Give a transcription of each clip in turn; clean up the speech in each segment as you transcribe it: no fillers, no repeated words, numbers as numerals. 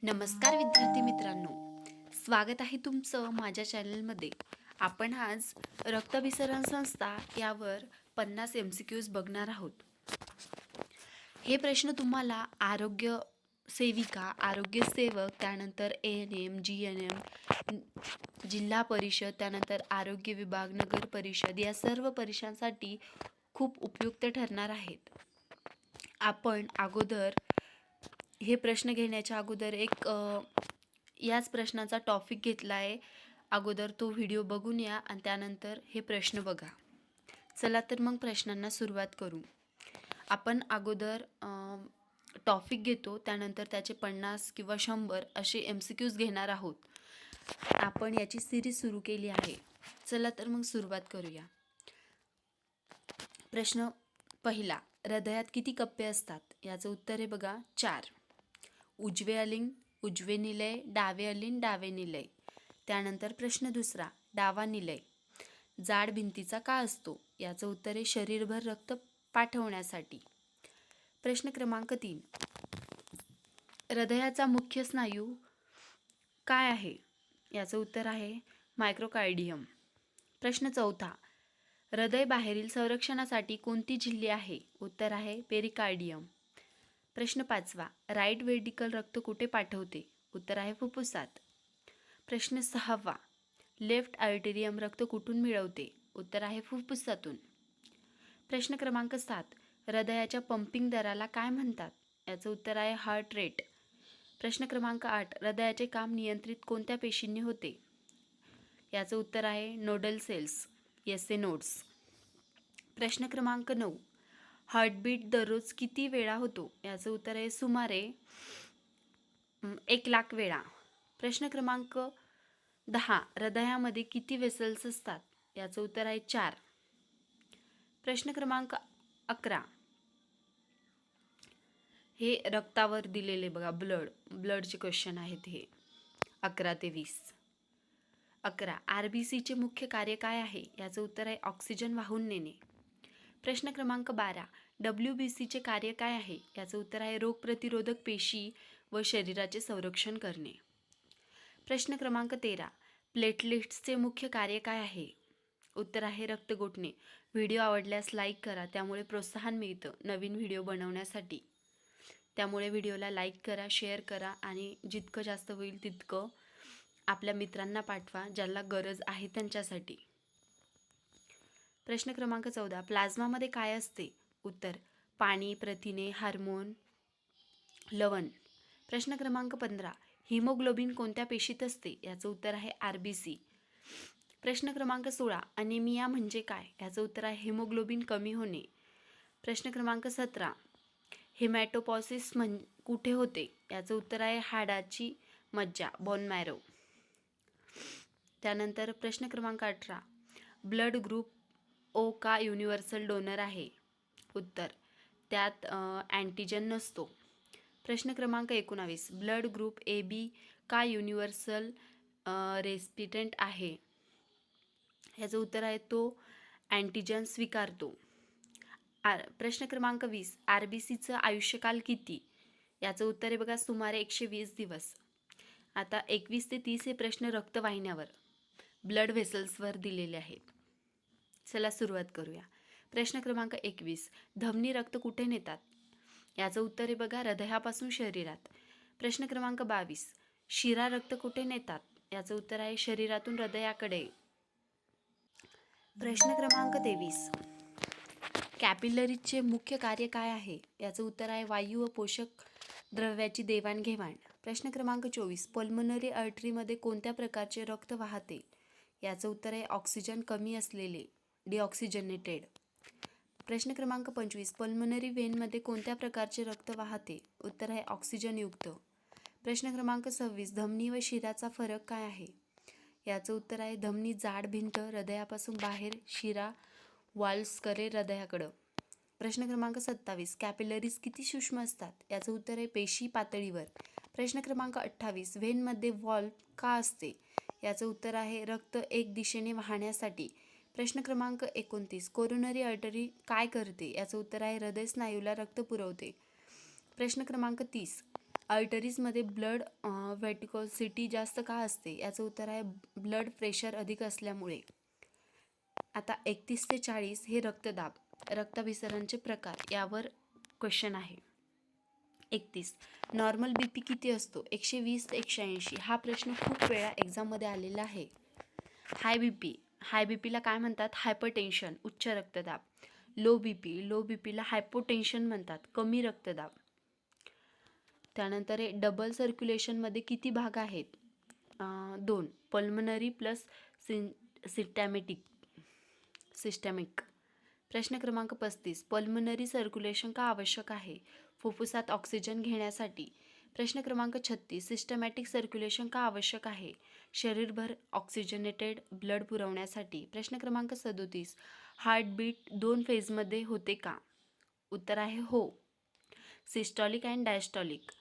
नमस्कार विद्यार्थी मित्रांनो, स्वागत आहे तुमचं माझ्या चॅनलमध्ये. आपण आज रक्तभिसरण संस्था यावर 50 MCQs बघणार आहोत. हे प्रश्न तुम्हाला आरोग्य सेविका, आरोग्य सेवक, त्यानंतर ANM, GNM, जिल्हा परिषद, त्यानंतर आरोग्य विभाग, नगर परिषद या सर्व परीक्षांसाठी खूप उपयुक्त ठरणार आहेत. आपण अगोदर हे प्रश्न घेण्याच्या अगोदर याच प्रश्नाचा टॉपिक घेतला आहे. अगोदर तो व्हिडिओ बघून या आणि त्यानंतर हे प्रश्न बघा. चला तर मग प्रश्नांना सुरुवात करू. आपण अगोदर टॉपिक घेतो, त्यानंतर त्याचे 50 किंवा 100 असे MCQs घेणार आहोत. आपण याची सिरीज सुरू केली आहे. चला तर मग सुरुवात करूया. प्रश्न पहिला, हृदयात किती कप्पे असतात? याचं उत्तर आहे बघा 4. उजवे अलिंग, उजवे निलय, डावे अलिंग, डावे निलय. त्यानंतर प्रश्न दुसरा, डावा निलय जाड भिंतीचा का असतो? याचं उत्तर आहे शरीरभर रक्त पाठवण्यासाठी. प्रश्न क्रमांक 3, हृदयाचा मुख्य स्नायू काय आहे? याचं उत्तर आहे मायक्रोकार्डियम. प्रश्न चौथा, हृदय बाहेरील संरक्षणासाठी कोणती झिल्ली आहे? उत्तर आहे पेरिकार्डियम. प्रश्न पाचवा, राईट वेंट्रिकल रक्त कुठे पाठवते? उत्तर आहे फुफ्फुसात. प्रश्न सहावा, लेफ्ट आर्टेरियम रक्त कुठून मिळवते? उत्तर आहे फुफ्फुसातून. प्रश्न क्रमांक 7, हृदयाच्या पंपिंग दराला काय म्हणतात? याचं उत्तर आहे हार्ट रेट. प्रश्न क्रमांक 8, हृदयाचे काम नियंत्रित कोणत्या पेशींनी होते? याचं उत्तर आहे नोडल सेल्स, SA नोड्स. प्रश्न क्रमांक 9, हार्टबीट दररोज किती वेळा होतो? याचं उत्तर आहे सुमारे 1,00,000 वेळा. प्रश्न क्रमांक 10, हृदयामध्ये किती वेसल्स असतात? याचं उत्तर आहे 4. प्रश्न क्रमांक 11, हे रक्तावर दिलेले बघा, ब्लडचे क्वेश्चन आहेत हे 11 ते 20. 11, RBCचे मुख्य कार्य काय आहे? याचं उत्तर आहे ऑक्सिजन वाहून नेणे. प्रश्न क्रमांक 12, WBCचे कार्य काय आहे? याचं उत्तर आहे रोगप्रतिरोधक पेशी व शरीराचे संरक्षण करणे. प्रश्न क्रमांक 13, प्लेटलेट्सचे मुख्य कार्य काय आहे? उत्तर आहे रक्त गोठणे. व्हिडिओ आवडल्यास लाईक करा, त्यामुळे प्रोत्साहन मिळतं नवीन व्हिडिओ बनवण्यासाठी. त्यामुळे व्हिडिओला लाईक करा, शेअर करा आणि जितकं जास्त होईल तितकं आपल्या मित्रांना पाठवा, ज्याला गरज आहे त्यांच्यासाठी. प्रश्न क्रमांक 14, प्लाझ्मामध्ये काय असते? उत्तर पाणी, प्रथिने, हार्मोन, लवण. प्रश्न क्रमांक 15, हिमोग्लोबिन कोणत्या पेशीत असते? याचं उत्तर आहे RBC. प्रश्न क्रमांक 16, अनिमिया म्हणजे काय? याचं उत्तर आहे हिमोग्लोबिन कमी होणे. प्रश्न क्रमांक 17, हेमॅटोपॉसिस कुठे होते? याचं उत्तर आहे हाडाची मज्जा, बोन मॅरो. त्यानंतर प्रश्न क्रमांक 18, ब्लड ग्रुप O का युनिव्हर्सल डोनर आहे? उत्तर त्यात अँटीजन नसतो. प्रश्न क्रमांक 19, ब्लड ग्रुप AB का युनिव्हर्सल रेसिपिटंट आहे? याचं उत्तर आहे तो अँटीजन स्वीकारतो. प्रश्न क्रमांक 20, RBCचं आयुष्यकाल किती? याचं उत्तर आहे बघा सुमारे 120 दिवस. आता 21 ते 30 हे प्रश्न रक्तवाहिन्यावर, ब्लड व्हेसल्सवर दिलेले आहेत. चला सुरुवात करूया. प्रश्न क्रमांक 21, धमनी रक्त कुठे नेतात? याचं उत्तर आहे बघा हृदयापासून शरीरात. प्रश्न क्रमांक 22, शिरा रक्त कुठे नेतात? याचं उत्तर आहे शरीरातून हृदयाकडे. प्रश्न क्रमांक 23, कॅपिलरीजचे मुख्य कार्य काय आहे? याचं उत्तर आहे वायू व पोषक द्रव्याची देवाणघेवाण. प्रश्न क्रमांक 24, पल्मोनरी आर्टरीमध्ये कोणत्या प्रकारचे रक्त वाहते? याचं उत्तर आहे ऑक्सिजन कमी असलेले, डिऑक्सिजनेटेड. प्रश्न क्रमांक 25, पल्मोनरी व्हेनमध्ये कोणत्या प्रकारचे रक्त वाहते? उत्तर आहे ऑक्सिजनयुक्त. प्रश्न क्रमांक 26, धमनी व शिराचा फरक काय आहे? याचं उत्तर आहे धमनी जाड भिंत हृदयापासून बाहेर, शिरा वाल्व्सकडे हृदयाकडं. प्रश्न क्रमांक 27, कॅपिलरीज किती सूक्ष्म असतात? याचं उत्तर आहे पेशी पातळीवर. प्रश्न क्रमांक 28, व्हेनमध्ये व्हॉल्व का असते? याचं उत्तर आहे रक्त एक दिशेने वाहण्यासाठी. प्रश्न क्रमांक 29, कोरोनरी आर्टरी काय करते? याचं उत्तर आहे हृदय स्नायूला रक्त पुरवते. प्रश्न क्रमांक 30, आर्टरीजमध्ये ब्लड व्हेटिकोसिटी जास्त का असते? याचं उत्तर आहे ब्लड प्रेशर अधिक असल्यामुळे. आता 31 ते 40 हे रक्तदाब, रक्ताभिसरणचे प्रकार यावर क्वेश्चन आहे. 31 नॉर्मल बीपी किती असतो? 120 ते 180. हा प्रश्न खूप वेळा एक्झाममध्ये आलेला आहे. हाय बीपीला काय म्हणतात? हायपरटेन्शन, उच्च रक्तदाब. लो बीपीला हायपोटेन्शन म्हणतात, कमी रक्तदाब. त्यानंतर डबल सर्क्युलेशनमध्ये किती भाग आहेत? 2. Pulmonary plus systemic. प्रश्न क्रमांक 35 पल्मनरी सर्क्युलेशन का आवश्यक आहे? फुफ्फुसात ऑक्सिजन घेण्यासाठी. प्रश्न क्रमांक 36 सिस्टमॅटिक सर्क्युलेशन का आवश्यक आहे? शरीरभर ऑक्सिजनेटेड ब्लड पुरवण्यासाठी. प्रश्न क्रमांक 37 हार्टबीट 2 फेजमध्ये होते का? उत्तर आहे हो. Systolic and diastolic.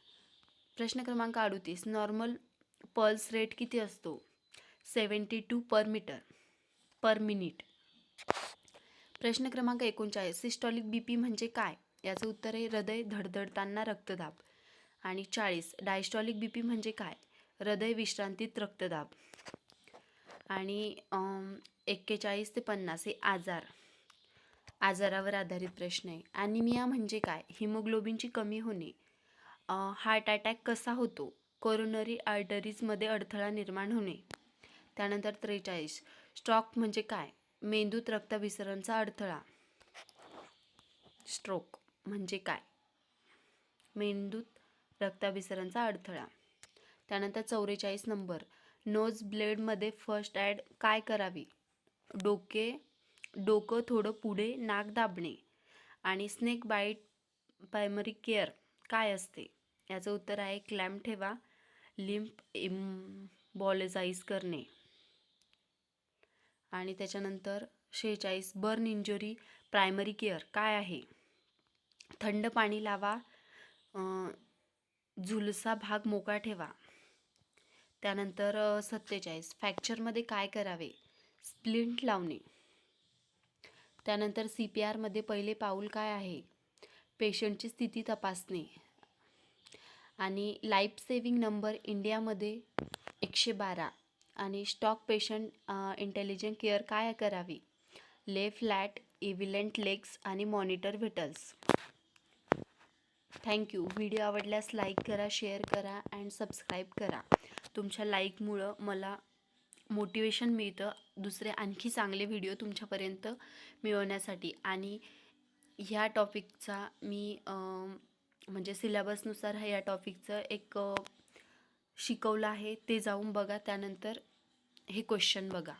प्रश्न क्रमांक 38 नॉर्मल पल्स रेट किती असतो? 72 पर मिनिट. प्रश्न क्रमांक 39 सिस्टॉलिक बीपी म्हणजे काय? याचं उत्तर आहे हृदय धडधडताना रक्तदाब. आणि 40 डायस्टॉलिक बीपी म्हणजे काय? हृदय विश्रांतीत रक्तदाब. आणि 41 ते 50 हे आजारावर आधारित प्रश्न आहे. ॲनिमिया म्हणजे काय? हिमोग्लोबिनची कमी होणे. हार्ट अटॅक कसा होतो? कोरोनरी आर्टरीजमध्ये अडथळा निर्माण होणे. त्यानंतर 43 स्ट्रोक म्हणजे काय? मेंदूत रक्ताभिसरणचा अडथळा. स्ट्रोक म्हणजे काय? मेंदूत रक्ताभिसरणचा अडथळा. त्यानंतर 44 नंबर नोज ब्लेडमध्ये फर्स्ट ॲड काय करावी? डोकं थोडं पुढे, नाक दाबणे. आणि स्नेक बाईट प्रायमरी केअर काय असते? याचं उत्तर आहे क्लॅम्प ठेवा, लिम्फ इम्बॉलेजाइज करणे. आणि त्याच्यानंतर 46 बर्न इंजुरी प्रायमरी केअर काय आहे? थंड पाणी लावा, झुलसा भाग मोकळा ठेवा. त्यानंतर 47 फ्रॅक्चरमध्ये काय करावे? स्प्लिंट लावणे. त्यानंतर CPR मध्ये पहिले पाऊल काय आहे? पेशंटची स्थिती तपासणे. आणि लाईफ सेव्हिंग नंबर इंडियामध्ये 112. आणि स्टॉक पेशंट इंटेलिजंट केअर काय करावी? ले फ्लॅट, इव्हिलंट लेग्स आणि मॉनिटर व्हिटल्स. थँक्यू. व्हिडिओ आवडल्यास लाईक करा, शेअर करा अँड सबस्क्राईब करा. तुमच्या लाईकमुळं मला मोटिवेशन मिळतं दुसरे आणखी चांगले व्हिडिओ तुमच्यापर्यंत मिळवण्यासाठी. आणि ह्या टॉपिकचा मी म्हणजे सिलेबसनुसार ह्या टॉपिकचं एक शिकवलं आहे, ते जाऊन बघा. त्यानंतर हे क्वेश्चन बघा.